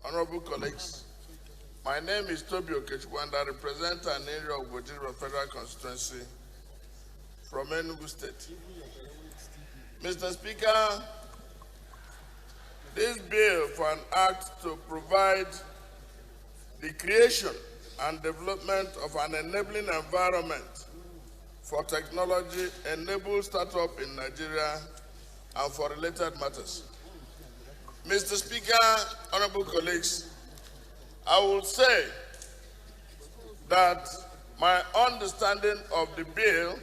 honorable colleagues, my name is OKECHUKWU and I represent an area of Wojiri Federal Constituency from Enugu State. Mr. Speaker, this bill for an act to provide the creation and development of an enabling environment for technology enabled startup in Nigeria and for related matters. Mr. Speaker, honorable colleagues, I will say that my understanding of the bill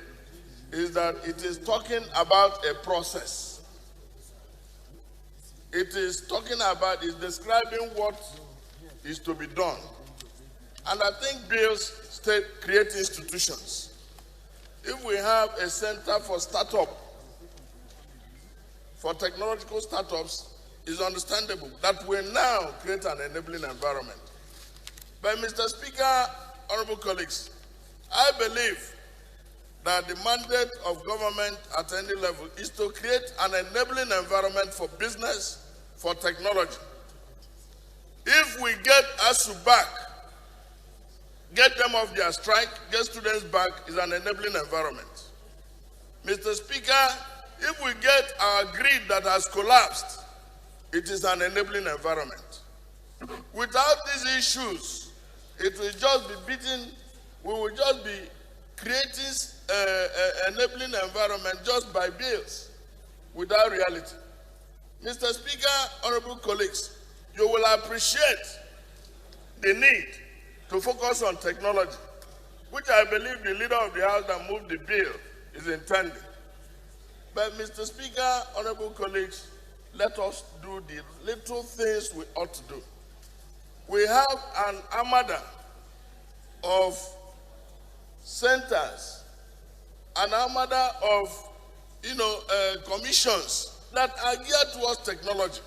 is that it is talking about a process. It is describing what is to be done. And I think bills create institutions. If we have a center for startup, for technological startups, it's understandable that we now create an enabling environment. But Mr. Speaker, honorable colleagues, I believe that the mandate of government at any level is to create an enabling environment for business, for technology. If we get ASUU back, get them off their strike, get students back, is an enabling environment. Mr. Speaker, if we get our grid that has collapsed, it is an enabling environment. Without these issues, it will just be we will just be creating an enabling environment just by bills, without reality. Mr. Speaker, honorable colleagues, you will appreciate the need to focus on technology, which I believe the leader of the House that moved the bill is intending. But Mr. Speaker, honorable colleagues, let us do the little things we ought to do. We have an armada of centers, an armada of commissions that are geared towards technology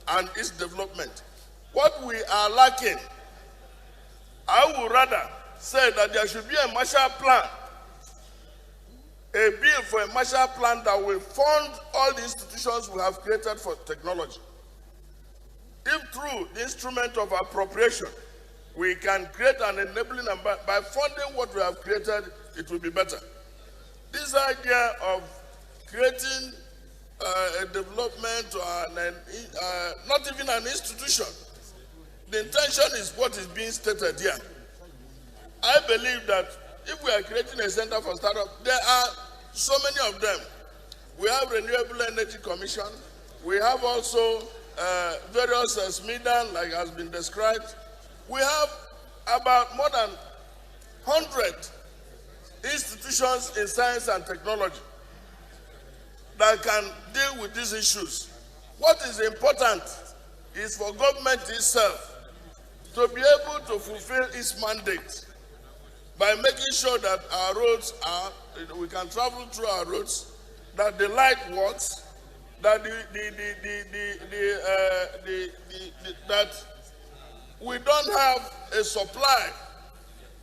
and its development. What we are lacking, I would rather say that there should be a Marshall Plan, a bill for a Marshall Plan that will fund all the institutions we have created for technology. If through the instrument of appropriation, we can create an enabling environment by funding what we have created, it will be better. This idea of creating a development or not even an institution, the intention is what is being stated here. I believe that if we are creating a center for startup, there are so many of them. We have Renewable Energy Commission. We have also various SMIDAN, like has been described. We have about more than 100 institutions in science and technology that can deal with these issues. What is important is for government itself to be able to fulfill its mandate by making sure that our roads we can travel through our roads, that the light works, that that we don't have a supply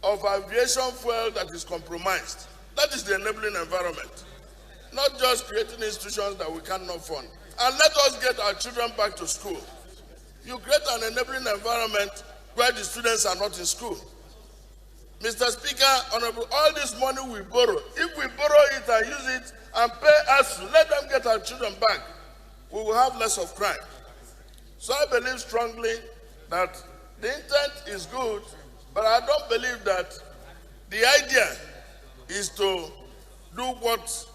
of aviation fuel that is compromised. That is the enabling environment. Not just creating institutions that we cannot fund. And let us get our children back to school. You create an enabling environment where the students are not in school. Mr. Speaker, honorable, all this money we borrow, if we borrow it and use it and pay us, let them get our children back, we will have less of crime. So I believe strongly that the intent is good, but I don't believe that the idea is to do what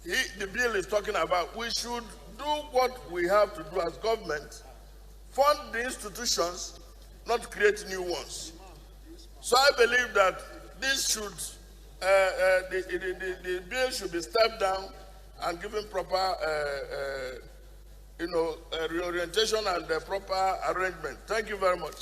the bill is talking about. We should do what we have to do as government, fund the institutions, not create new ones. So I believe that this should, the bill should be stepped down and given proper, reorientation and proper arrangement. Thank you very much.